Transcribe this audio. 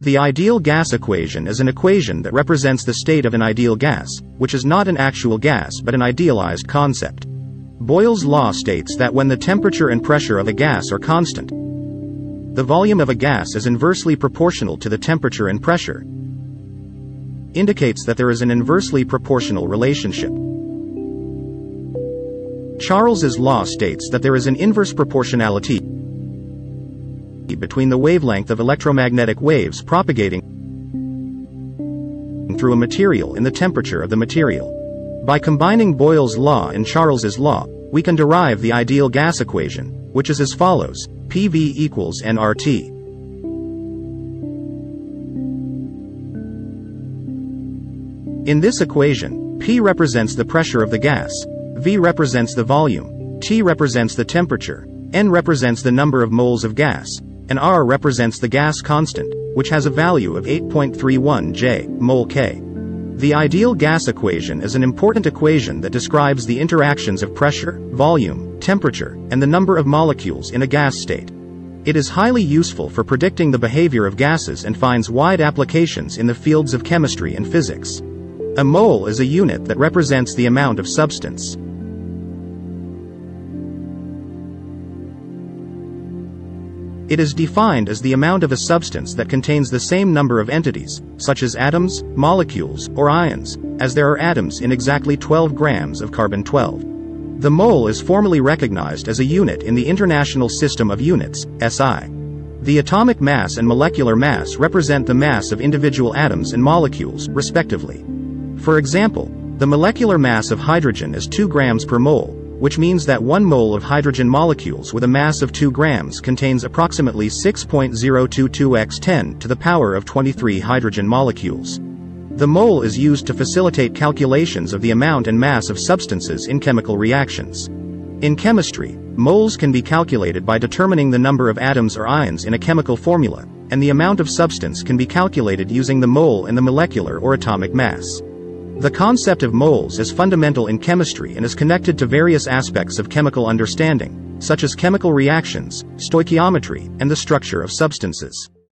The ideal gas equation is an equation that represents the state of an ideal gas, which is not an actual gas but an idealized concept. Boyle's law states that when the temperature and pressure of a gas are constant, the volume of a gas is inversely proportional to the temperature and pressure, indicates that there is an inversely proportional relationship. Charles's law states that there is an inverse proportionality between the wavelength of electromagnetic waves propagating through a material and the temperature of the material. By combining Boyle's law and Charles's law, we can derive the ideal gas equation, which is as follows: PV equals nRT. In this equation, P represents the pressure of the gas, V represents the volume, T represents the temperature, N represents the number of moles of gas, and R represents the gas constant, which has a value of 8.31 J mole K. The ideal gas equation is an important equation that describes the interactions of pressure, volume, temperature, and the number of molecules in a gas state. It is highly useful for predicting the behavior of gases and finds wide applications in the fields of chemistry and physics. A mole is a unit that represents the amount of substance. It is defined as the amount of a substance that contains the same number of entities, such as atoms, molecules, or ions, as there are atoms in exactly 12 grams of carbon-12. The mole is formally recognized as a unit in the International System of Units, SI. The atomic mass and molecular mass represent the mass of individual atoms and molecules, respectively. For example, the molecular mass of hydrogen is 2 grams per mole, which means that 1 mole of hydrogen molecules with a mass of 2 grams contains approximately 6.022 x 10 to the power of 23 hydrogen molecules. The mole is used to facilitate calculations of the amount and mass of substances in chemical reactions. In chemistry, moles can be calculated by determining the number of atoms or ions in a chemical formula, and the amount of substance can be calculated using the mole and the molecular or atomic mass. The concept of moles is fundamental in chemistry and is connected to various aspects of chemical understanding, such as chemical reactions, stoichiometry, and the structure of substances.